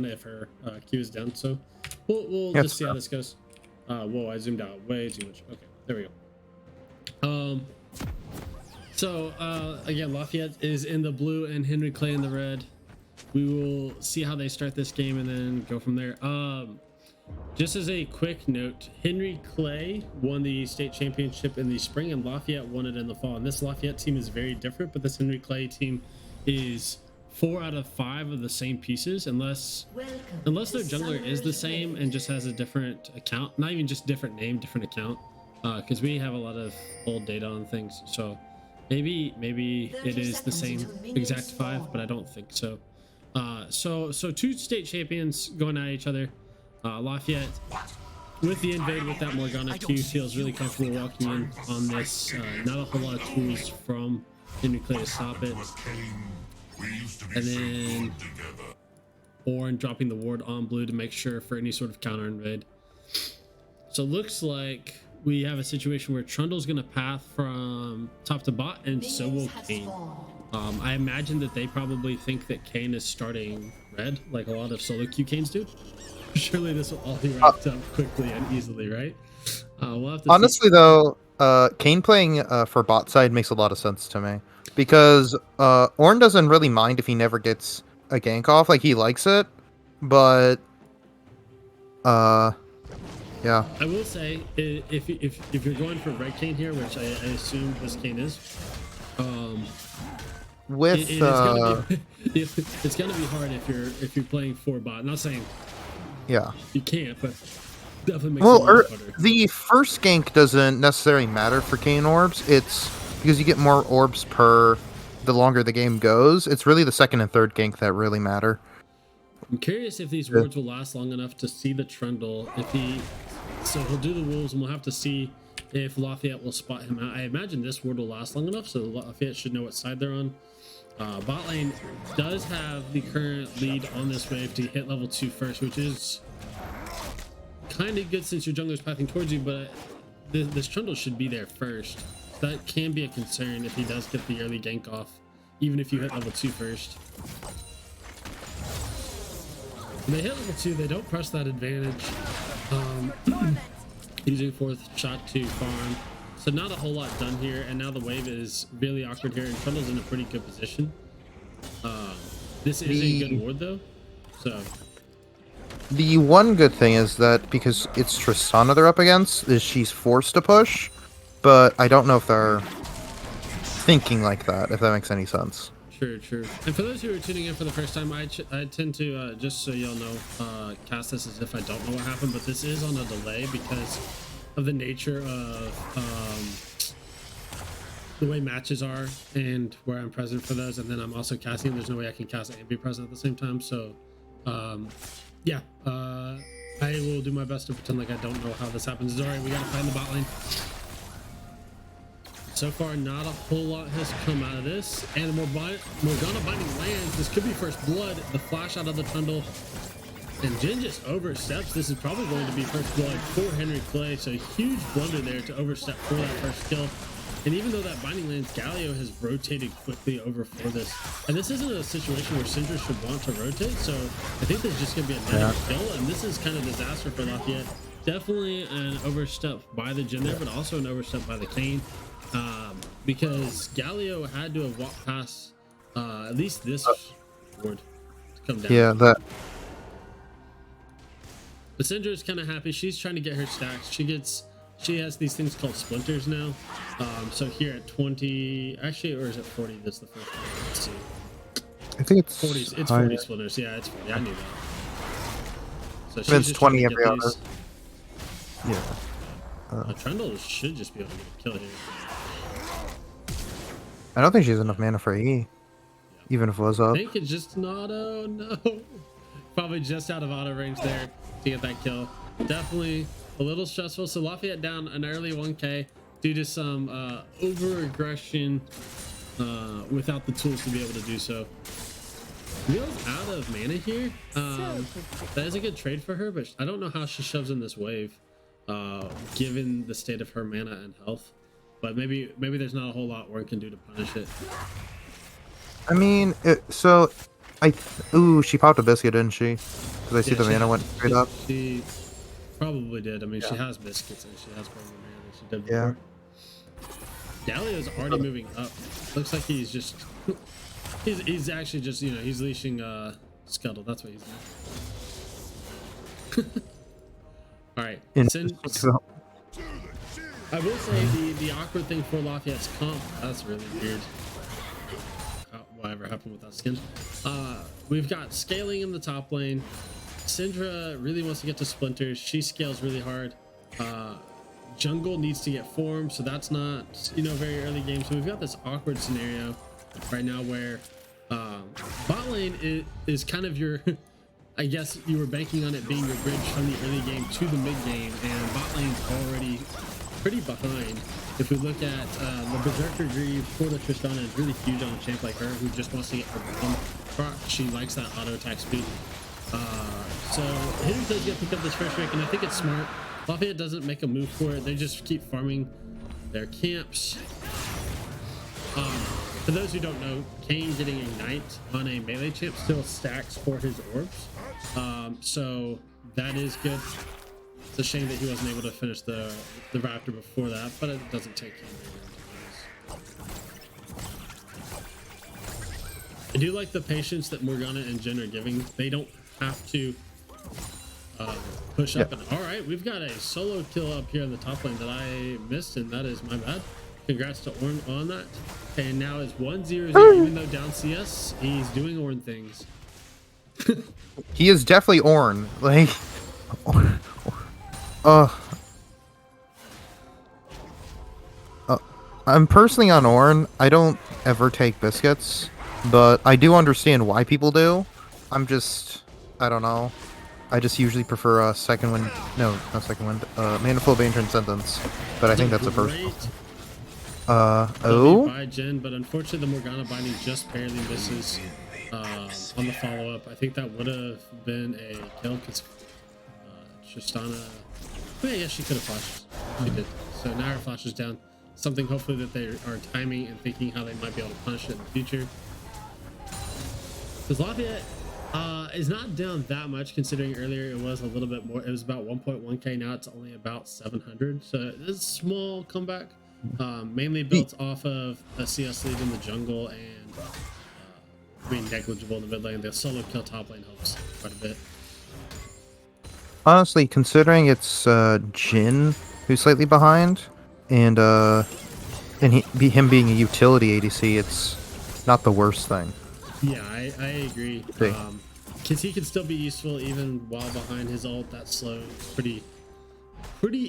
if her Q is down. So we'll Yeah, just see how this goes. Whoa, I zoomed out way too much. Okay, there we go. So again, Lafayette is in the blue and Henry Clay in the red. We will see how they start this game and then go from there. Just as a quick note, Henry Clay won the state championship in the spring and Lafayette won it in the fall. And this Lafayette team is very different, but this Henry Clay team is 4 out of 5 of the same pieces, unless their jungler is the same and just has a different account. Not even just different name, different account. Because we have a lot of old data on things. So maybe it is the same exact 5, but I don't think so. So 2 state champions going at each other. Lafayette with the invade with that Morgana Q feels really comfortable walking in on this. Not a whole lot of tools from Henry Clay to stop it. And then Ornn dropping the ward on blue to make sure for any sort of counter invade. So it looks like we have a situation where Trundle's going to path from top to bot, and so will Kayn. I imagine that they probably think that Kayn is starting red, like a lot of solo queue Kayns do. Surely this will all be wrapped up quickly and easily, right? We'll have to honestly, though, Kayn playing for bot side makes a lot of sense to me. Because Ornn doesn't really mind if he never gets a gank off. Like, he likes it. But, yeah. I will say, if you're going for red Kayn here, which I assume this Kayn is, With it's gonna be hard if you're playing for bot. Not saying yeah, you can't, but definitely makes it a lot harder. The first gank doesn't necessarily matter for Kayn orbs. It's because you get more orbs per the longer the game goes. It's really the second and third gank that really matter. I'm curious if these wards will last long enough to see the Trundle. So he'll do the wolves, and we'll have to see if Lafayette will spot him out. I imagine this ward will last long enough, so Lafayette should know what side they're on. Bot lane does have the current lead on this wave to hit level 2 first, which is kind of good since your jungler's pathing towards you, but this Trundle should be there first. That can be a concern if he does get the early gank off, even if you hit level 2 first. When they hit level 2, they don't press that advantage. Using 4th shot to farm. So not a whole lot done here, and now the wave is really awkward here, and Trundle's in a pretty good position. This is a good ward though, so. The one good thing is that because it's Tristana they're up against, is she's forced to push, but I don't know if they're thinking like that, if that makes any sense. True. And for those who are tuning in for the first time, I tend to, just so y'all know, cast this as if I don't know what happened, but this is on a delay because of the nature of the way matches are and where I'm present for those, and then I'm also casting. There's no way I can cast and be present at the same time, so yeah, I will do my best to pretend like I don't know how this happens. All right, we gotta find the bot lane. So far, not a whole lot has come out of this, and Morgana binding lands. This could be first blood. The flash out of the Trundle, and Jhin just oversteps. This is probably going to be first blood for Henry Clay, so huge blunder there to overstep for that first kill. And even though that binding lands, Galio has rotated quickly over for this. And this isn't a situation where Syndra should want to rotate, so I think there's just going to be a negative kill, and this is kind of disaster for Lafayette. Definitely an overstep by the Jhin there, but also an overstep by the Kayn. Because Galio had to have walked past at least this ward to come down. Yeah, that. But Syndra is kind of happy. She's trying to get her stacks. She has these things called splinters now. So here at 20, actually, or is it 40? That's the first one. Let's see. I think it's 40. It's 40 splinters. Yeah, it's 40. I knew that. So it's 20 every other. Yeah. Trundle should just be able to get a kill here. I don't think she has enough mana for E. Even if it was up. I think it's just an auto. No. Probably just out of auto range there to get that kill. Definitely a little stressful. So Lafayette down an early 1k due to some over aggression without the tools to be able to do so. Wheel's out of mana here. That is a good trade for her, but I don't know how she shoves in this wave given the state of her mana and health. But maybe there's not a whole lot Ornn can do to punish it. I mean, so Ooh, she popped a biscuit, didn't she? Because I see Yeah, the she mana has- went straight up. She probably did. I mean, she Yeah. has biscuits and she has more mana than she did Yeah. before. Galio's already moving up. Looks like he's just he's actually just, you know, he's leashing Scuttle. That's what he's doing. All right. I will say the awkward thing for Lafayette's comp, that's really weird. Whatever happened with that skin. We've got scaling in the top lane. Syndra really wants to get to Splinters. She scales really hard. Jungle needs to get formed, so that's not, you know, very early game. So we've got this awkward scenario right now where bot lane is kind of your I guess you were banking on it being your bridge from the early game to the mid game, and bot lane's already pretty behind. If we look at the Berserker Greave for the Tristana is really huge on a champ like her who just wants to get her bomb proc. She likes that auto attack speed. So Hidden does get picked up this first rank, and I think it's smart. Lafayette doesn't make a move for it. They just keep farming their camps. For those who don't know, Kayn getting Ignite on a melee champ still stacks for his orbs. So that is good. It's a shame that he wasn't able to finish the Raptor before that, but it doesn't take him very long. I do like the patience that Morgana and Jhin are giving. They don't have to push up. And all right, we've got a solo kill up here in the top lane that I missed, and that is my bad. Congrats to Ornn on that. And now it's 1-0, even though down CS, he's doing Ornn things. He is definitely Ornn. Like, I'm personally on Ornn. I don't ever take biscuits, but I do understand why people do. I don't know. I just usually prefer a second wind. No, not second wind. Maniful of Ancient Sentence, but I think that's a first. Oh. By Jhin, but unfortunately the Morgana binding just barely misses on the follow-up. I think that would have been a kill because Tristana. Well, yeah, she could have flashed. She did. So now her flash is down. Something hopefully that they are timing and thinking how they might be able to punish it in the future. Because Lafayette is not down that much considering earlier it was a little bit more. It was about 1.1k. Now it's only about 700. So it's a small comeback. Mainly built off of a CS lead in the jungle and being negligible in the mid lane. The solo kill top lane helps quite a bit. Honestly, considering it's Jhin who's slightly behind, and him being a utility ADC, it's not the worst thing. Yeah, I agree. Because he can still be useful even while behind his ult. That slow is pretty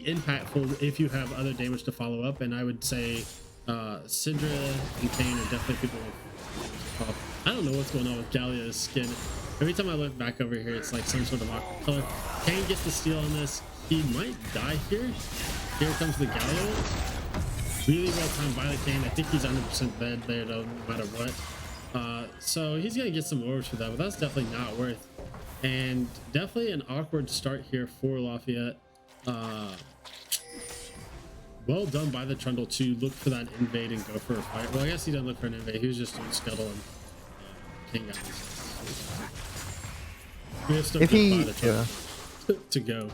impactful if you have other damage to follow up. And I would say Syndra and Kayn are definitely people with pop. I don't know what's going on with Galio's skin. Every time I look back over here, it's like some sort of awkward color. Kayn gets the steal on this. He might die here. Here comes the Galio. Really well timed by the Kayn. I think he's 100% dead there though, no matter what. So he's gonna get some orbs for that, but that's definitely not worth. And definitely an awkward start here for Lafayette. Well done by the Trundle to look for that invade and go for a fight. Well, I guess he didn't look for an invade. He was just doing Scuttle and King got If he to go.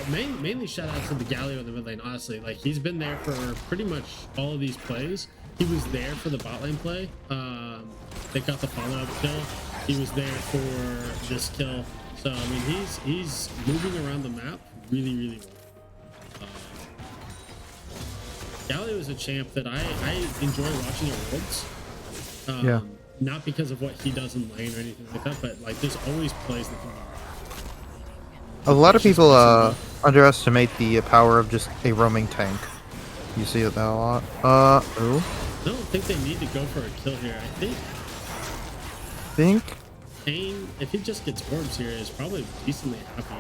Mainly shout out to the Galio in the mid lane. Honestly, like he's been there for pretty much all of these plays. He was there for the bot lane play. They got the follow-up kill. He was there for this kill. So I mean, he's moving around the map really, really well. Galio is a champ that I enjoy watching at Worlds. Not because of what he does in lane or anything like that, but like there's always plays that can be. A lot of people underestimate the power of just a roaming tank. You see that a lot. I don't think they need to go for a kill here. I think Kayn, if he just gets orbs here, is probably decently happy.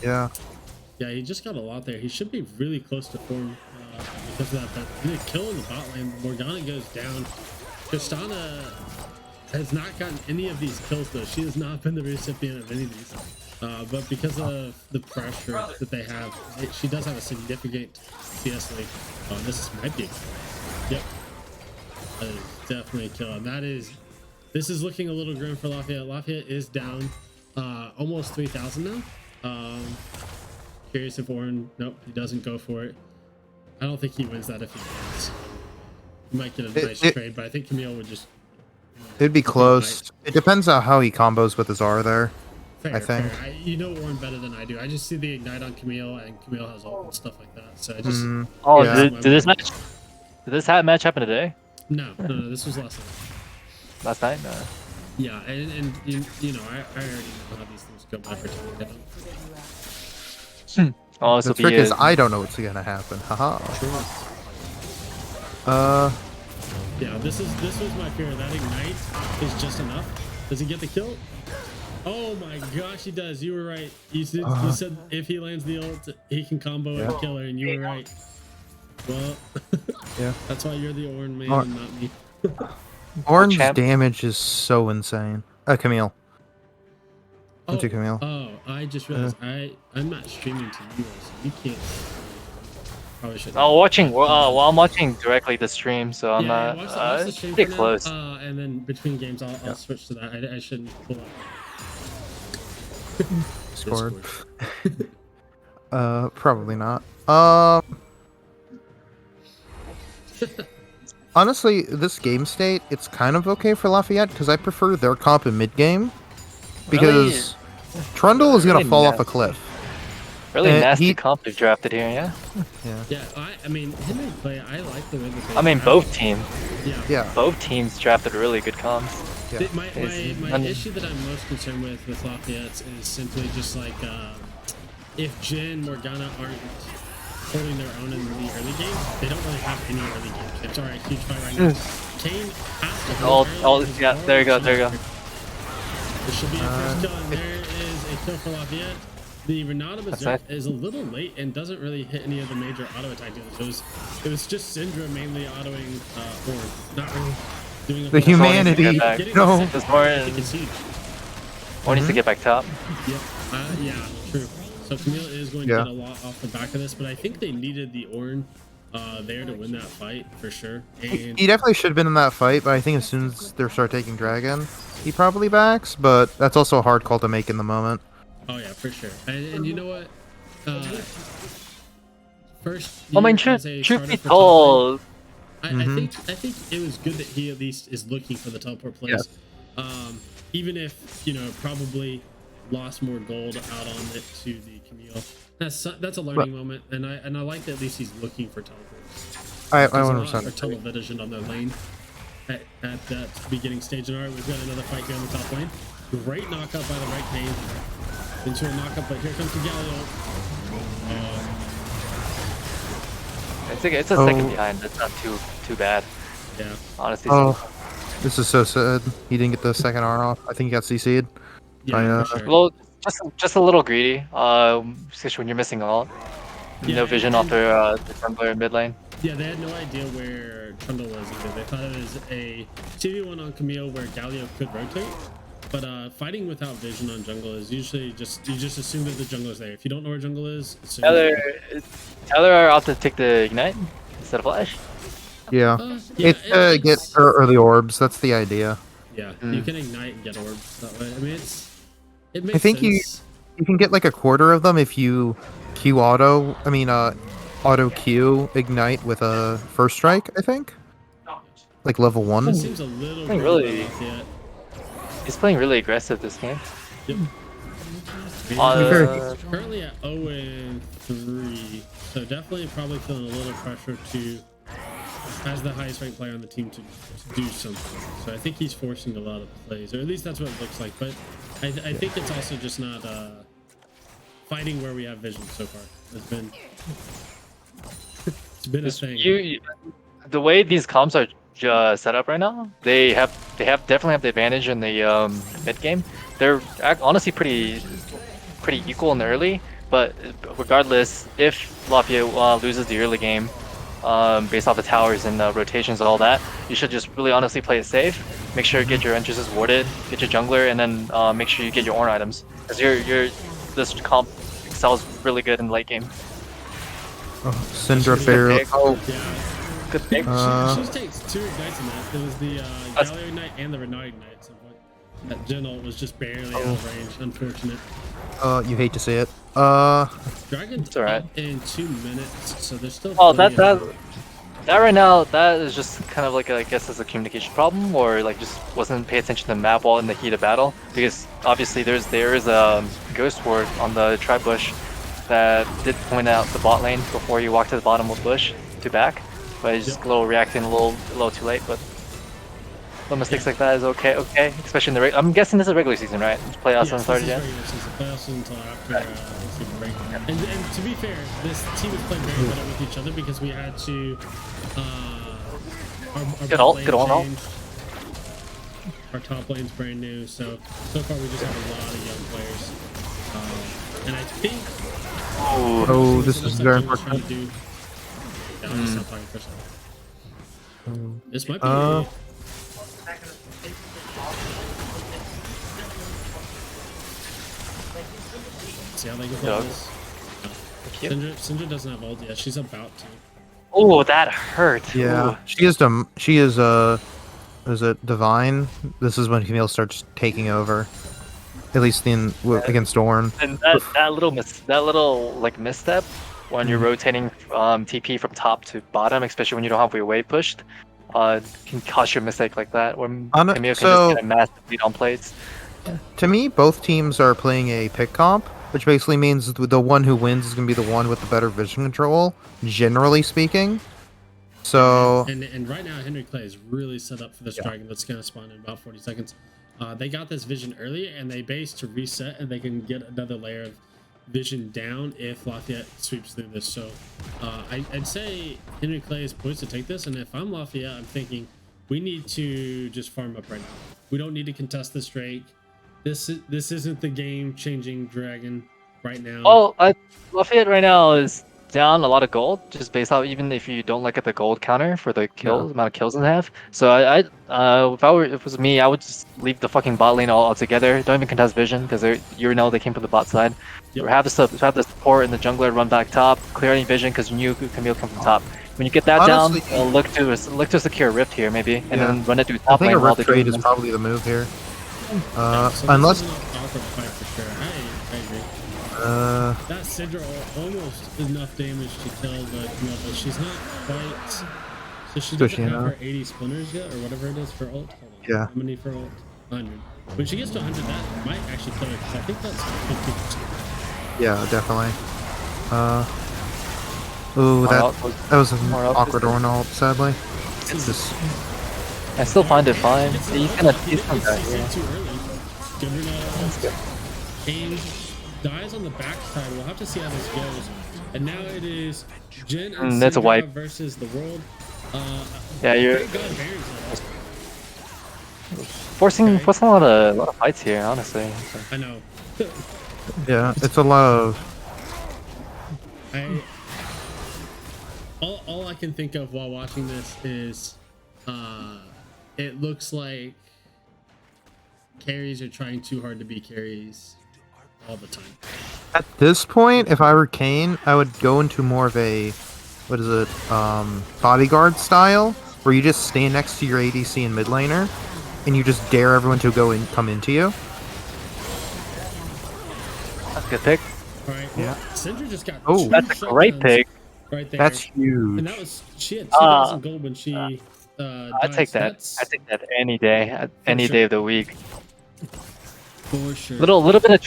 Yeah, he just got a lot there. He should be really close to form because of that. But the kill in the bot lane, Morgana goes down. Tristana has not gotten any of these kills though. She has not been the recipient of any of these. But because of the pressure that they have, she does have a significant CS lead. This might be a kill. Yep. That is definitely a kill. And that is This is looking a little grim for Lafayette. Lafayette is down almost 3,000 now. Curious if Warren, nope, he doesn't go for it. I don't think he wins that if he wins. He might get a nice trade, but I think Camille would just... It'd be close. It depends on how he combos with his R there. Fair, I think. fair. You know Warren better than I do. I just see the Ignite on Camille, and Camille has ult and stuff like that. So I just... Oh, Yeah. did this match? Did this match happen today? No, this was last night. Last night? No. Yeah, and you know, I already know how these things go by pretending I don't. Oh, this The will trick be is I don't know what's gonna happen. Haha. Yeah, this was my fear. That Ignite is just enough. Does he get the kill? Oh my gosh, he does. You were right. You said if he lands the ult, he can combo and kill her, and you were right. Well, Yeah. that's why you're the Ornn main Or- and not me. Orange Champ. damage is so insane. Camille. Into Camille. Oh, I just realized I'm not streaming to you, so you can't. Probably should. Oh, watching. Well, I'm watching directly the stream, so I'm not. watch the stream Pretty for close. now, and then between games, I'll switch to that. I shouldn't pull up. Scored. Probably not. Honestly, this game state, it's kind of okay for Lafayette because I prefer their comp in mid game because Trundle is gonna Really fall off a nasty. cliff. Really nasty he- comp they've drafted here, yeah. Yeah, I mean, him and Clay, I like the way that they. I mean, draft. both teams. Yeah. Yeah. Both teams drafted really good comps. Yeah. My It's- issue that I'm most concerned with Lafayette is simply just like if Jhin and Morgana aren't holding their own in the early game, they don't really have any early game chips. All right, huge fight right now. Kane has to All- hold all- early because yeah, Warren there you go, is there you go. shot. There should be a first kill, and there is a kill for Lafayette. The Renata Berserk nice. is a little late and doesn't really hit any of the major auto attack dealers. It was just Syndra mainly autoing Horn, not really doing a The whole lot. humanity. Getting No. the second This Warren- kill, Siege. Or needs to get back top. Yep. Yeah, true. So Camille is going to Yeah. get a lot off the back of this, but I think they needed the Ornn there to win that fight for sure. And He definitely should have been in that fight, but I think as soon as they start taking Dragon, he probably backs, but that's also a hard call to make in the moment. oh yeah, for sure. And you know what? First, I mean, year as a truth starter be for top lane, told, I think it was good that he at least is looking for the teleport plays. Even if, you know, probably lost more gold out on it to the Camille. That's a learning moment, and I like that at least he's looking for teleports. I There's a lot 100%. of tunnel vision on their lane at that beginning stage. And all right, we've got another fight here on the top lane. Great knockup by the right Kane. Into a knockup, but here comes the Galio. it's a second behind. That's not too bad, Yeah. honestly. Oh, this is so sad. He didn't get the second R off. I think he got CC'd. Yeah, for sure. Well, just a little greedy. Especially when you're missing ult. Yeah, No vision off the jungler in mid lane. Yeah, they had no idea where Trundle was either. They thought it was a 2v1 on Camille where Galio could rotate. But fighting without vision on jungle is usually you just assume that the jungle is there. If you don't know where jungle is, assume Tyler are out to take the ignite instead of flash. Yeah. yeah, It's get early orbs. That's the idea. yeah, you can ignite and get orbs that way. I mean, it makes I think sense. you can get like a quarter of them if you Q auto. I mean, auto Q ignite with a first strike. I think. Like level 1. This seems a little Hey, good really? about Lafayette. He's playing really aggressive this game. Yep. Uh, Currently at 0-3, so definitely probably feeling a little pressure to, as the highest ranked player on the team, to do something. So I think he's forcing a lot of plays, or at least that's what it looks like. But I think it's also just not fighting where we have vision so far. It's been a thing. The way these comps are set up right now, they definitely have the advantage in the mid game. They're honestly pretty equal in the early, but regardless, if Lafayette loses the early game, based off the towers and the rotations and all that, you should just really honestly play it safe. Make sure you get your entrances warded, get your jungler, and then make sure you get your Ornn items, because this comp excels really good in the late game. Syndra barely. Oh, Yeah. Good pick. She takes 2 ignites in that. There was the That's- Galio ignite and the Renard ignite at some point. That Gen ult was just barely out of range. Unfortunate. You hate to see it. Dragon It's alright. up in 2 minutes, so there's still. Oh, plenty that of- that right now, that is just kind of like I guess is a communication problem, or like just wasn't pay attention to the map while in the heat of battle. Because obviously there is a ghost ward on the tri bush that did point out the bot lane before you walk to the bottom of the bush to back, but he's just a little reacting a little too late. But little mistakes like that is okay, especially in the I'm guessing this is regular season, right? Playoffs haven't started yet. Playoffs until after season break. And to be fair, this team is playing very well with each other because we had to. Our Good bot ult, lane good ult. changed. Our top lane's brand new, so far we just have a lot of young players. And I think. Oh, this is very important. Yeah, I'll just stop talking for a second. This might be. See how they go Doug. this? Thank you. Syndra doesn't have ult yet. She's about to. Oh, that hurt. yeah. Ooh. She is is it Divine? This is when Camille starts taking over. At least against Ornn. And that little like misstep when you're rotating TP from top to bottom, especially when you don't have your wave pushed, can cause you a mistake like that. Where Camille can just get a massive lead on plates. To me, both teams are playing a pick comp, which basically means the one who wins is going to be the one with the better vision control, generally speaking. So And right now, Henry Clay is really set up for this dragon that's going to spawn in about 40 seconds. They got this vision early, and they base to reset, and they can get another layer of vision down if Lafayette sweeps through this. So I'd say Henry Clay is poised to take this, and if I'm Lafayette, I'm thinking we need to just farm up right now. We don't need to contest this Drake. This isn't the game-changing dragon right now. Well, Lafayette right now is down a lot of gold, just based off even if you don't look at the gold counter for the kills, amount of kills they have. So if it was me, I would just leave the fucking bot lane altogether. Don't even contest vision because they came from the bot side. Yep. Have the support and the jungler run back top, clear any vision because you knew Camille come from top. When you get that Honestly, down, look to secure a rift here maybe, and then run it through I top think lane a while rift they're trade doing is probably the move here. So Unless this is an awkward fight for sure. I agree. That Syndra almost enough damage to kill the Camille, but she's not quite. So she doesn't have her 80 splinters yet, or whatever it is for ult. Hold on. Yeah. How many for ult? 100. When she gets to 100, that might actually kill her, because I think that's 50%. yeah, definitely. Ooh, that was an awkward Ornn ult, sadly. It's just I still find it fine. It's He's not- gonna he didn't die CC here. too early. Good Renata. That's good. Kane dies on the backside. We'll have to see how this goes. And now it is Jhin and That's a Syndra wipe. versus the world. Yeah, you're Thank God Baron's not. forcing a lot of fights here, honestly. I know. yeah, it's a lot of All I can think of while watching this is it looks like carries are trying too hard to be carries all the time. At this point, if I were Kane, I would go into more of a bodyguard style, where you just stand next to your ADC and mid laner, and you just dare everyone to come into you. That's a good pick. All right. Yeah. Syndra just got. Oh. 2 That's a great shutdowns pick. right there. That's And huge. that was she had 2,000 gold when she. I take died. that. That's I take that any day, any sure. day of the week. for sure. Little bit of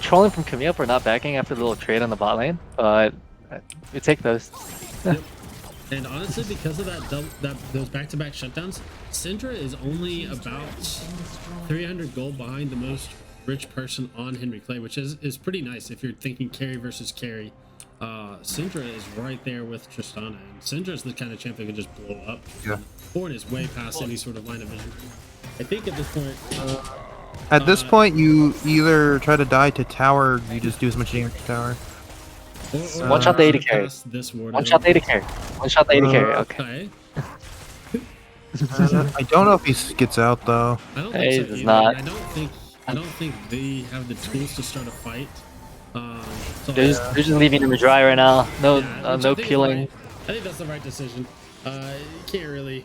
trolling from Camille for not backing after the little trade on the bot lane, but you take those. And honestly, because of those back-to-back shutdowns, Syndra is only about 300 gold behind the most rich person on Henry Clay, which is pretty nice if you're thinking carry versus carry. Syndra is right there with Tristana, and Syndra is the kind of champ that can just blow up. Yeah. Ornn is way past any sort of line of vision. I think at this point, At this point, you either try to die to tower, or you just do as much damage to tower. or One shot the 80 carry. past this ward, One shot the 80 carry. One shot the 80 carry. Okay. Okay. I don't know if he gets out though. I don't Hey, think so it's either. not. and I don't think they have the tools to start a fight. So They're just leaving him dry right now. No, yeah, which I no think is peeling. right. I think that's the right decision. You can't really.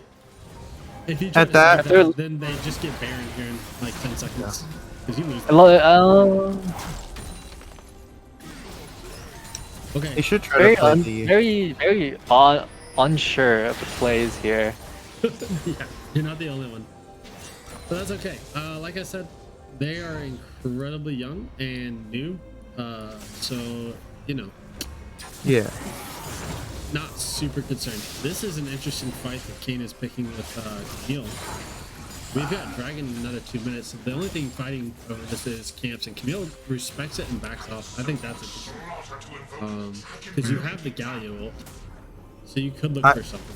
If you try At to that- save that, then they just get Baron here in like 10 seconds. Because you lose. They Okay. should try very to play the. very unsure of the plays here. Yeah, you're not the only one. But that's okay. Like I said, they are incredibly young and new. So, you know, Yeah. not super concerned. This is an interesting fight that Kane is picking with Camille. We've got Dragon in another 2 minutes. The only thing fighting over this is camps, and Camille respects it and backs off. I think that's interesting. Because you have the Galio ult, so you could look for something.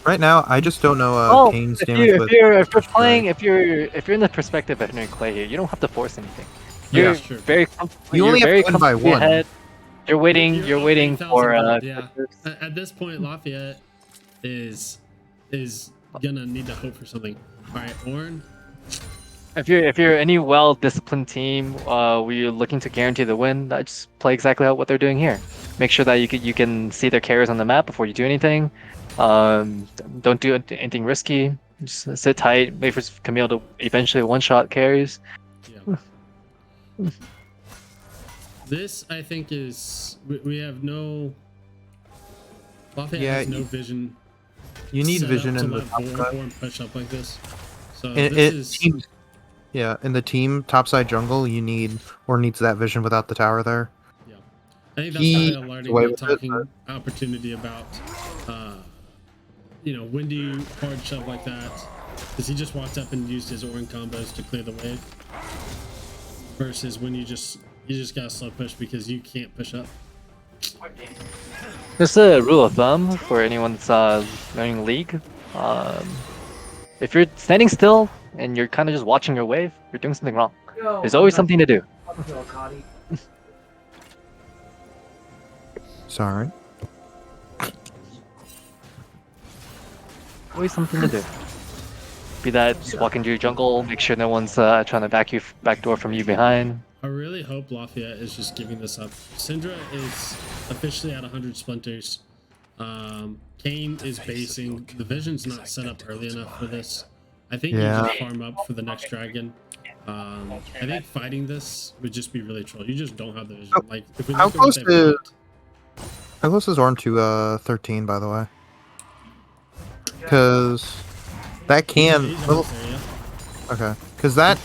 Right now, I just don't know Kane's damage with. if you're playing, if you're in the perspective of Henry Clay here, you don't have to force anything. You're Yeah, sure. very comfortable. You only you're have very to win by comfortably one. ahead. You're waiting. You're up waiting 8,000 for gold, yeah. At this point, Lafayette is gonna need to hope for something. All right, Ornn. If you're any well-disciplined team, we're looking to guarantee the win. Just play exactly what they're doing here. Make sure that you can see their carriers on the map before you do anything. Don't do anything risky. Just sit tight. Wait for Camille to eventually one-shot carries. Yeah. This, I think, is we have no. Lafayette Yeah, has no vision. You need set vision up to in the let top Born side. push up like this. So It, this is teams, yeah, in the team topside jungle, you need or needs that vision without the tower there. yeah. I think that's He why they're learning away and with it, talking opportunity about when do you hard shove like that? Because he just walked up and used his Ornn combos to clear the wave. Versus when you just gotta slow push because you can't push up. Just a rule of thumb for anyone that's learning League. If you're standing still and you're kind of just watching your wave, you're doing something wrong. There's always something to do. Sorry. Always something to do. Be that just walk into your jungle, make sure no one's trying to backdoor from you behind. I really hope Lafayette is just giving this up. Syndra is officially at 100 splinters. Kane is basing. The vision's not set up early enough for this. I think you just farm up for the next dragon. I think fighting this would just be really troll. You just don't have the vision. Like if we How look at what close they've is got- how close is Ornn to 13, by the way? Because that can He's little, almost there, yeah. okay. Because that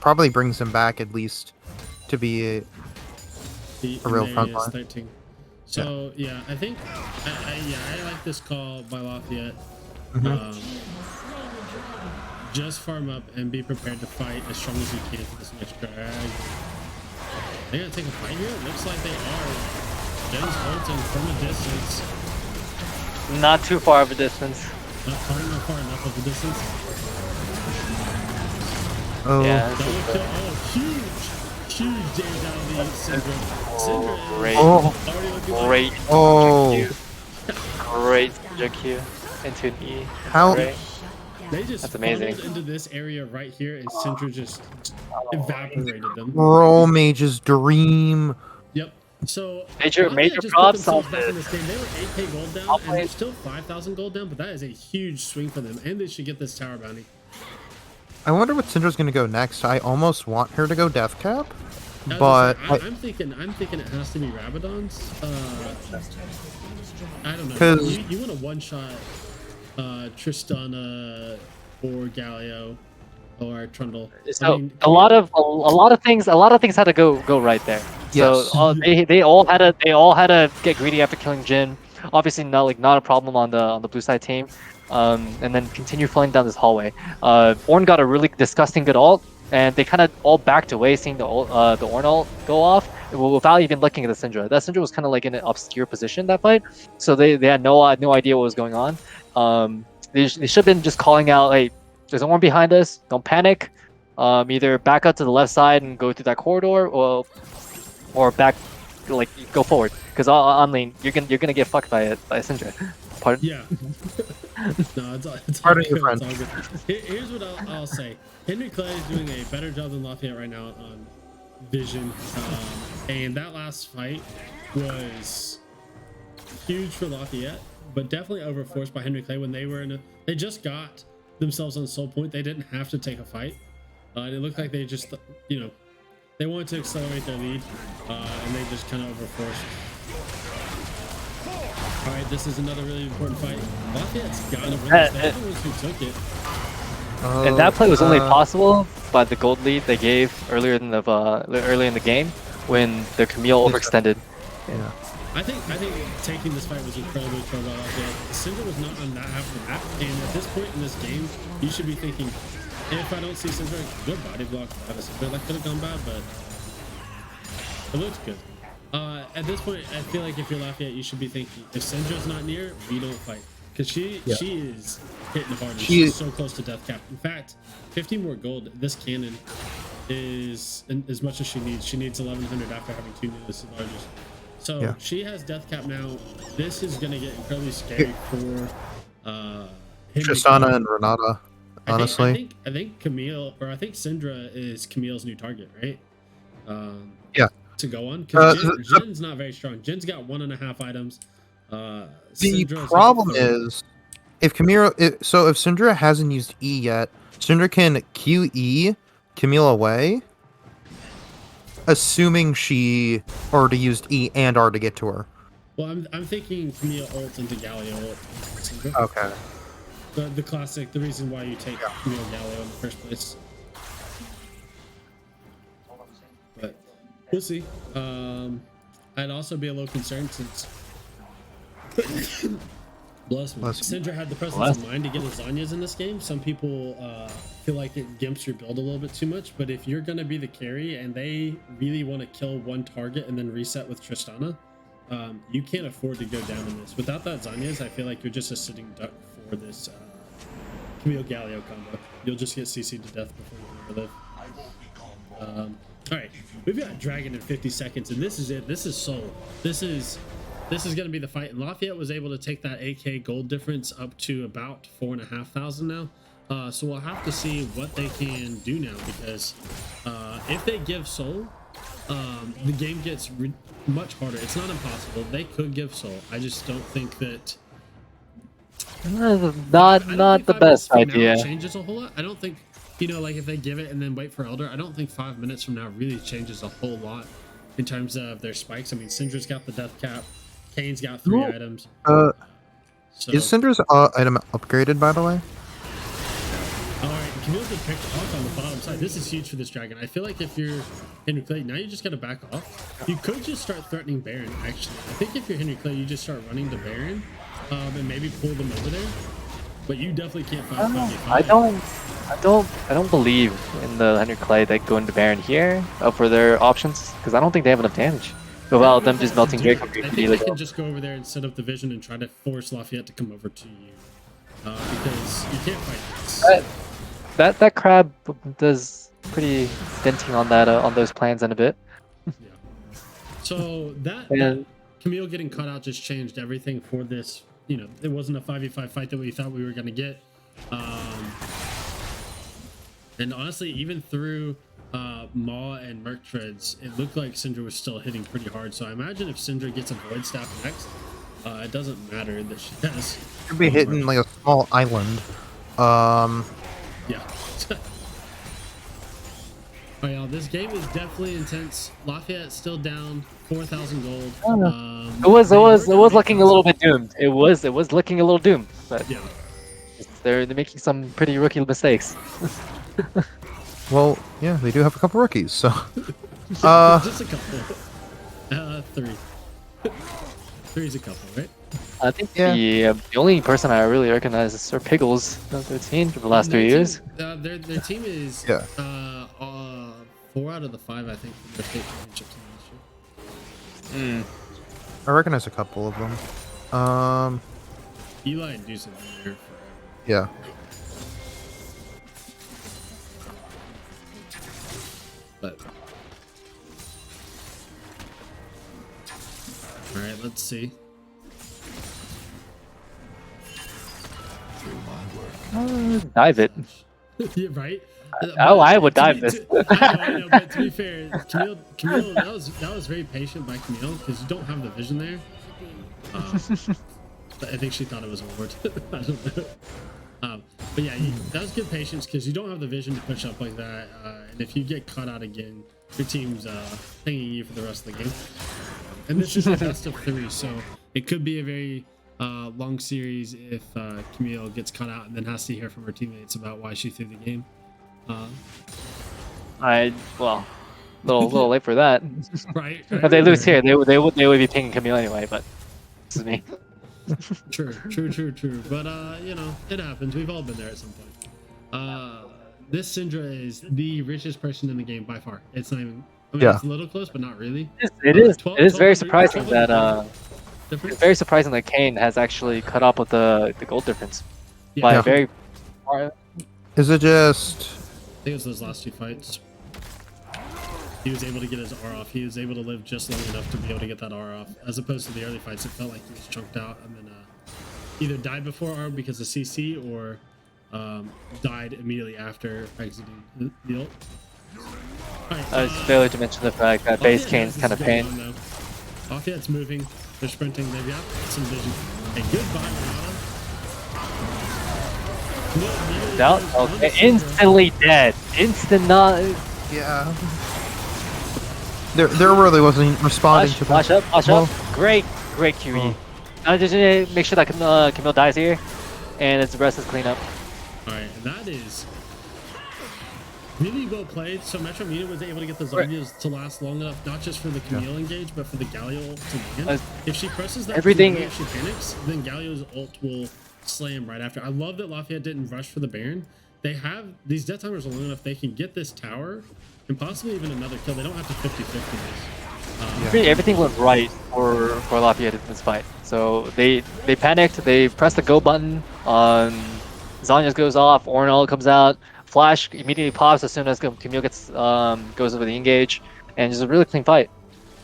probably brings him back at least to be The a real area front is line. 13. So yeah, I think I like this call by Lafayette. Mhm. Just farm up and be prepared to fight as strong as you can for this next drag. They're gonna take a fight here. It looks like they are. Jen's ulting from a distance, Not too far of a distance. not far enough of a distance. Oh, Yeah. Double kill. Oh, huge damage out of the Syndra. Syndra Great. is Oh. already looking like Great. oh, Great Q into an E. How- Great. they just That's amazing. funneled into this area right here, and Syndra just evaporated them. Bro Mage's dream. Yep. So Major- Lafayette major just put props themselves on back in this. this game. They were 8K gold down, I'll and play- they're still 5,000 gold down. But that is a huge swing for them, and they should get this tower bounty. I wonder what Syndra's gonna go next. I almost want her to go Death Cap, As I but said, I'm thinking it has to be Rabadon's. I don't know. 'Cause- You want to one shot Tristana or Galio or Trundle. So a lot of things had to go right there. Yes. So they all had to get greedy after killing Jin. Obviously not a problem on the blue side team. And then continue flowing down this hallway. Ornn got a really disgusting good ult, and they kind of all backed away, seeing the Ornn ult go off without even looking at the Syndra. That Syndra was kind of like in an obscure position that fight, so they had no idea what was going on. They should have been just calling out, "Hey, there's Ornn behind us. Don't panic. Either back up to the left side and go through that corridor, or back, like go forward. Because on lane, you're gonna get fucked by Syndra." Pardon? Yeah. No, it's Pardon all your good. French. It's all good. Here's what I'll say. Henry Clay is doing a better job than Lafayette right now on vision. And that last fight was huge for Lafayette but definitely overforced by Henry Clay when they were they just got themselves on soul point. They didn't have to take a fight. And it looked like they just, they wanted to accelerate their lead, and they just kind of overforced. All right, this is another really important fight. Lafayette's got to win this. They're the ones who took it. And that play was only possible by the gold lead they gave earlier in the game when the Camille overextended. Yeah. I think taking this fight was incredibly pro by Lafayette. Syndra was not on that half of the map, and at this point in this game, you should be thinking, if I don't see Syndra, good body block. That could have gone bad, but it looks good. At this point, I feel like if you're Lafayette, you should be thinking, if Syndra's not near, we don't fight. Because she is hitting hard. She's so close to death cap. In fact, 15 more gold. This cannon is as much as she needs. She needs 1100 after having 2 newest largest. So she has death cap now. This is going to get incredibly scary for Tristana and Renata, honestly. I think Camille, or I think Syndra is Camille's new target, right? To go on. Because Jin's not very strong. Jin's got 1.5 items. The problem is, if Syndra hasn't used E yet, Syndra can QE Camille away, assuming she already used E and R to get to her. Well, I'm thinking Camille ult into Galio ult. Syndra. Okay. The classic, the reason why you take Camille Galio in the first place. But we'll see. I'd also be a little concerned since Bless me. Syndra had the presence of mind to get lasagnas in this game. Some people feel like it gimps your build a little bit too much, but if you're going to be the carry and they really want to kill one target and then reset with Tristana, you can't afford to go down in this. Without that Zanyas, I feel like you're just a sitting duck for this Camille Galio combo. You'll just get CC'd to death before you ever live. All right, we've got Dragon in 50 seconds, and this is it. This is Soul. This is going to be the fight. And Lafayette was able to take that AK gold difference up to about 4,500 now. So we'll have to see what they can do now, because if they give Soul, the game gets much harder. It's not impossible. They could give Soul. I just don't think that. Not the best idea. Changes a whole lot. I don't think, like if they give it and then wait for Elder, I don't think 5 minutes from now really changes a whole lot in terms of their spikes. I mean, Syndra's got the death cap. Kane's got 3 items. Is Syndra's item upgraded, by the way? Alright, Camille's been picked off on the bottom side. This is huge for this dragon. I feel like if you're Henry Clay, now you just gotta back off. You could just start threatening Baron, actually. I think if you're Henry Clay, you just start running to Baron, and maybe pull them over there. But you definitely can't fight. I don't believe in the Henry Clay that go into Baron here for their options, because I don't think they have enough damage. Without them just melting Draco. I think they can just go over there and set up the vision and try to force Lafayette to come over to you. Because you can't fight this. That crab does pretty denting on that on those plans in a bit. Yeah. So that Camille getting cut out just changed everything for this. It wasn't a 5v5 fight that we thought we were gonna get. And honestly, even through Maw and Merc Treads, it looked like Syndra was still hitting pretty hard. So I imagine if Syndra gets a Void Staff next, it doesn't matter that she has. Could be hitting like a small island. Yeah. Alright, y'all, this game is definitely intense. Lafayette's still down 4,000 gold. It was looking a little bit doomed. It was looking a little doomed. But yeah, they're making some pretty rookie mistakes. Well, yeah, they do have a couple rookies, so. just a couple. 3. 3's a couple, right? I think the only person I really recognize is Sir Piggles, 13 for the last 3 years. Their team is 4 out of the 5, I think, from the state championship team last year. I recognize a couple of them. Eli and Deuce have been here forever. Yeah. But all right, let's see. Dive it. Yeah, right. I would dive this. I know, but to be fair, Camille, that was very patient by Camille because you don't have the vision there. I think she thought it was a ward. I don't know. But yeah, that was good patience because you don't have the vision to push up like that. And if you get caught out again, your team's hanging you for the rest of the game. And this is a best of 3, so it could be a very long series if Camille gets caught out and then has to hear from her teammates about why she threw the game. Well, little late for that. Right. If they lose here, they would be picking Camille anyway. But this is me. True. But you know, it happens. We've all been there at some point. This Syndra is the richest person in the game by far. It's not even. I mean, Yeah. it's a little close, but not really. It is. 12 It is very 1200 surprising that difference? it's very surprising that Kane has actually cut up with the gold difference Yeah, by Yeah. a very far. Is it just? I think it was those last 2 fights. He was able to get his R off. He was able to live just long enough to be able to get that R off. As opposed to the early fights, it felt like he was chunked out and then either died before R because of CC or died immediately after exiting the ult. Alright, I just failed to mention the fact that base Kane's kind of pain. Lafayette's moving. They're sprinting. They've got some vision. Hey, goodbye, Renata. Doubt. Okay, instantly dead. Instant not. Yeah. There really wasn't responding to Flash that. up, flash Well, up. Great QE. Oh. Now just make sure that Camille dies here, and the rest is clean up. Alright, and that is really well played. So Metro Mina was able to get the Zombies to last long enough, not just for the Camille engage, but for the Galio ult to land. If she presses that Everything- Q, if she panics, then Galio's ult will slam right after. I love that Lafayette didn't rush for the Baron. They have these death timers are long enough they can get this tower and possibly even another kill. They don't have to 50-50 this. Everything went right for Lafayette in this fight. So they panicked. They pressed the go button on Zhonya's goes off. Ornal comes out. Flash immediately pops as soon as Camille gets goes over the engage, and it's a really clean fight.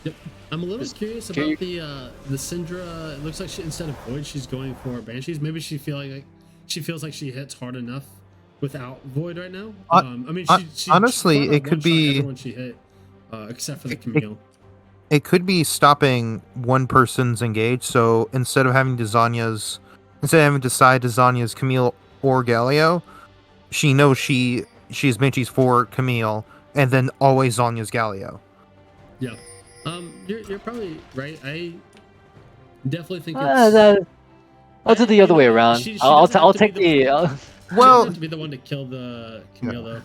Yep. I'm a little curious Okay. about the Syndra. It looks like she, instead of Void, she's going for Banshees. Maybe she feels like she hits hard enough without Void right now. I mean, she honestly, kinda it could one-shot be- everyone she hit, except for the Camille. It could be stopping one person's engage. So instead of having Zanya's side to Zanya's Camille or Galio, she knows she's Banshees for Camille, and then always Zanya's Galio. Yeah. You're probably right. I definitely think it's. I'll do the other way around. She I'll doesn't have to take be the. She Well, doesn't have to be the one to kill the Camille though.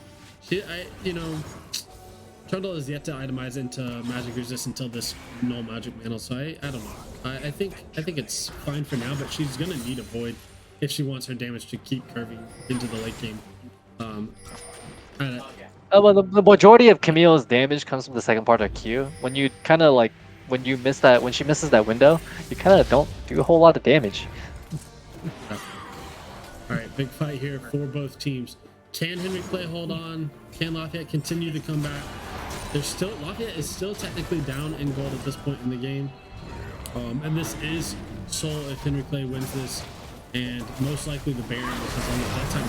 Trundle is yet to itemize into magic resist until this null magic mantle, so I don't know. I think it's fine for now, but she's gonna need a void if she wants her damage to keep curving into the late game. Well, the majority of Camille's damage comes from the second part of Q. When you kind of like when she misses that window, you kind of don't do a whole lot of damage. All right, big fight here for both teams. Can Henry Clay hold on? Can Lafayette continue to come back? Lafayette is still technically down in gold at this point in the game. And this is Soul if Henry Clay wins this. And most likely the Baron, because on that time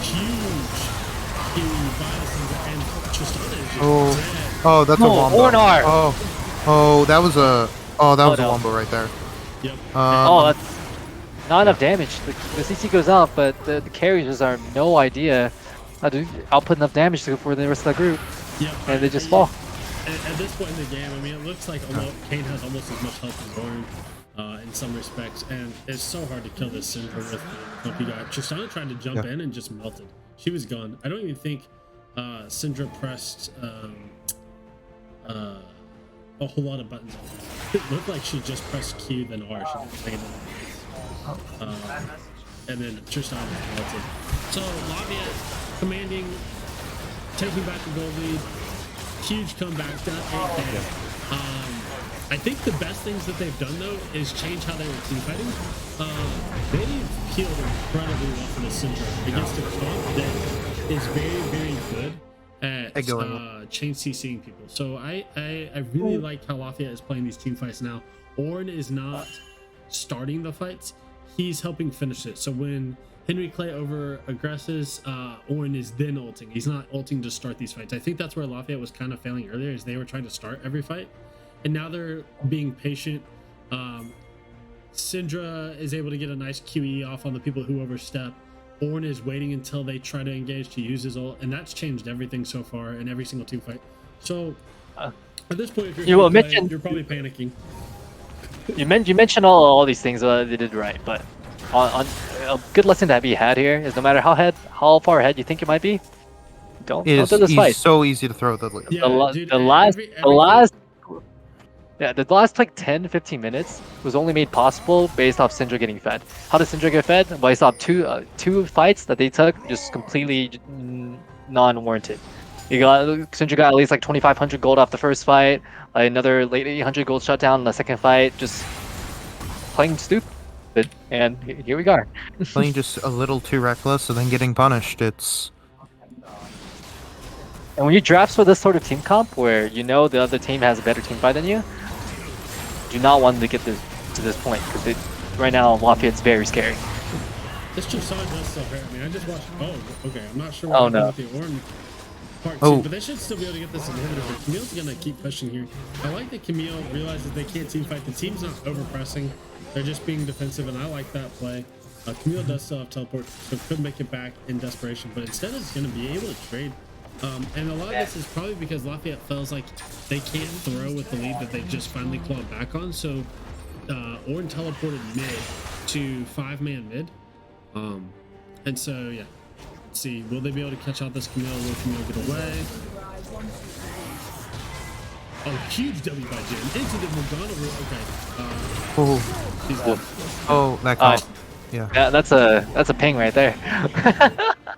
huge and Tristana is just dead. Oh, that's a No, wombo. Ornar! That was a no. wombo right there. Yep. That's not enough damage. The CC goes out, but the carries just are no idea how to output enough damage to go for the rest of the group, Yep. and they just fall. At this point in the game, I mean, it looks like Kane has almost as much health as Ornn in some respects, and it's so hard to kill this Syndra with the help you got. Tristana tried to jump in and just melted. She was gone. I don't even think Syndra pressed a whole lot of buttons. It looked like she just pressed Q then R. She didn't play it. And then Tristana was melted. So Lafayette commanding, taking back the gold lead. Huge comeback, down 8K. I think the best things that they've done though is change how they were team fighting. They've healed incredibly well for the Syndra against a comp that is very, very good at chain CCing people. So I really like how Lafayette is playing these team fights now. Ornn is not starting the fights; he's helping finish it. So when Henry Clay over aggresses, Ornn is then ulting. He's not ulting to start these fights. I think that's where Lafayette was kind of failing earlier, is they were trying to start every fight. And now they're being patient. Syndra is able to get a nice QE off on the people who overstep. Ornn is waiting until they try to engage to use his ult, and that's changed everything so far in every single team fight. So at this point, if you're, You playing, mentioned- you're probably panicking. You mentioned all these things they did right, but on a good lesson to be had here is no matter how far ahead you think you might be, don't do this It's fight. so easy to throw the lead. Yeah, dude, The last everything- like 10-15 minutes was only made possible based off Syndra getting fed. How did Syndra get fed? Based off two fights that they took just completely non-warranted. Syndra got at least like 2,500 gold off the first fight, another late 800 gold shutdown in the second fight, just playing stupid. And here we are. Playing just a little too reckless and then getting punished. It's And when you draft with this sort of team comp, where you know the other team has a better team fight than you, do not want to get to this point because right now Lafayette's very scary. This Tristana does still hurt. I mean, I just watched. Oh, okay. I'm not sure Oh, what no. happened with the Ornn part Oh. 2, but they should still be able to get this inhibitor. But Camille's gonna keep pushing here. I like that Camille realizes they can't team fight. The team's not overpressing. They're just being defensive, and I like that play. Camille does still have teleport, so could make it back in desperation, but instead is going to be able to trade. And a lot of this is probably because Lafayette feels like they can't throw with the lead that they just finally clawed back on. So Ornn teleported mid to 5-man mid. And so, yeah. Let's see, will they be able to catch out this Camille? Will Camille get away? Oh, huge W by Jin into the Morgana rule. Okay. oh, He's good. that caught. Yeah. Yeah, that's a ping right there.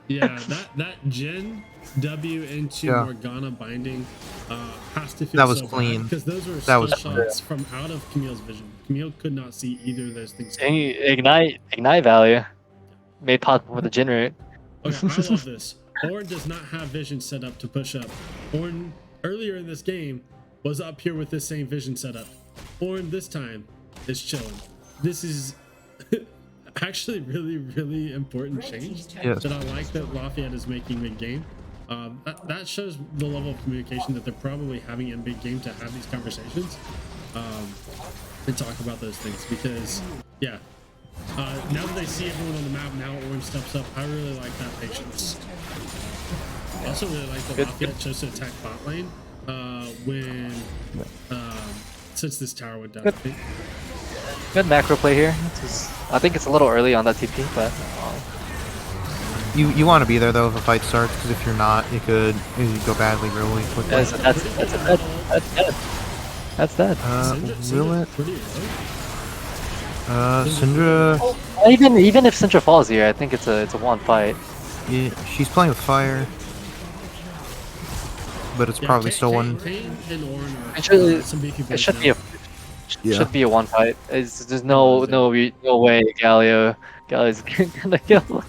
Yeah, that Jin W into Yeah. Morgana binding has to feel That was so clean. because those were That skill was shots from out of Camille's vision. Camille could not see either of those things. Ignite value made possible for the Jin root. Okay, I love this. Ornn does not have vision set up to push up. Ornn earlier in this game was up here with this same vision setup. Ornn this time is chilling. This is actually really important change Yes. that I like that Lafayette is making mid game. That shows the level of communication that they're probably having in big game to have these conversations and talk about those things because yeah. Now that they see everyone on the map, now Ornn steps up. I really like that patience. I also really like that Lafayette chose to attack bot lane when since this tower went down. I think. Good macro play here. I think it's a little early on that TP, but You want to be there though if a fight starts, because if you're not, it could go badly really quickly. that's dead. That's dead. Will it? Pretty low. Syndra, Even if Syndra falls here, I think it's a one fight. yeah, she's playing with fire, but it's Yeah, probably Kane- still one. Kane and Ornn are It some beefy It boys should now. be a Yeah. should be a one fight. There's no way Galio's gonna kill.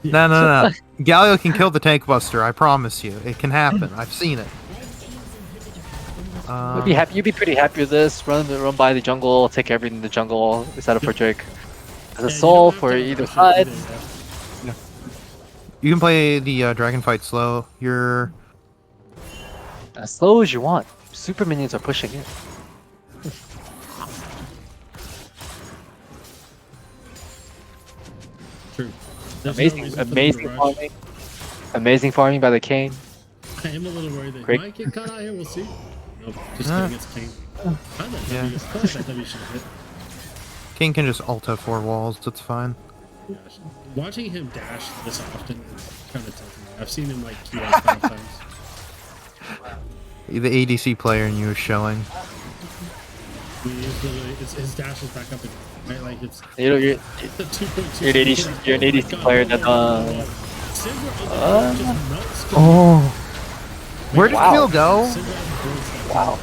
No. Galio can kill the tank buster. I promise you, it can happen. I've seen it. You'd be pretty happy with this. Run by the jungle, take everything in the jungle, set up for Drake. As Yeah, a you soul don't have for to either rush it side. either, yeah. You can play the dragon fight slow. You're As slow as you want. Super minions are pushing in. True. There's no reason for them to Amazing rush. farming. Amazing farming by the Kane. I am a little worried that Great. he might get caught out here. We'll see. Nope, just kidding. It's King. I thought Yeah. that W should have hit. King can just ult up 4 walls. That's fine. Gosh. Watching him dash this often is kind of tilting me. I've seen him like queue out 5 times. The ADC player in you is showing. I mean, it's literally, his dash is back up again, right? Like it's You're the 2.2. You're an ADC you're an ADC player that Oh, where did Wow. Phil go? wow.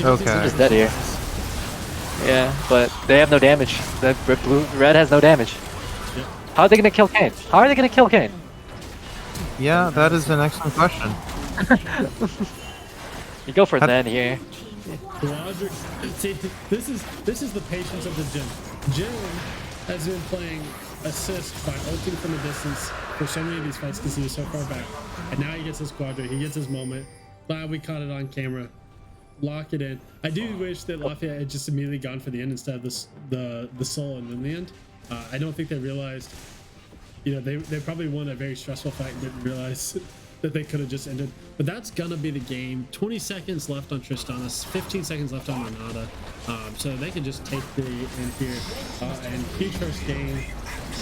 Okay. He's dead here. Yeah, but they have no damage. That red has no damage. Yep. How are they gonna kill Kane? How are they gonna kill Kane? Yeah, that is an excellent question. You go for Zen here. Roderick, see, this is the patience of the Jin. Jin has been playing assist by ulting from a distance for so many of these fights because he was so far back, and now he gets his quadra, he gets his moment. Glad we caught it on camera. lock it in. I do wish that Lafayette had just immediately gone for the end instead of this the soul and then the end. I don't think they realized. You know, they probably won a very stressful fight and didn't realize that they could have just ended. But that's gonna be the game. 20 seconds left on Tristana, 15 seconds left on Renata. So they can just take the end here. And huge first game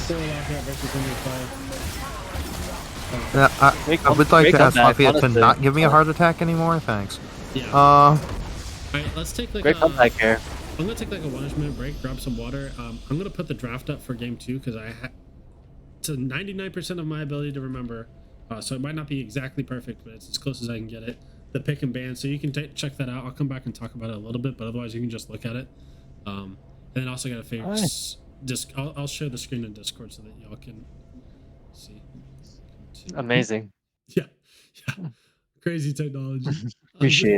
for Lafayette versus Henry Clay. I would like Great to ask comeback, Lafayette to honestly. not give me a heart attack anymore. Thanks. Yeah. Uh, All right, let's take like Great a. comeback here. I'm gonna take like a 1 minute break, grab some water. I'm gonna put the draft up for game 2 because it's a 99% of my ability to remember. So it might not be exactly perfect, but it's as close as I can get it. The pick and ban, so you can check that out. I'll come back and talk about it a little bit, but otherwise you can just look at it. And then also got a favorite. Nice. I'll share the screen in Discord so that y'all can see. Amazing. Yeah, yeah, crazy technology. Appreciate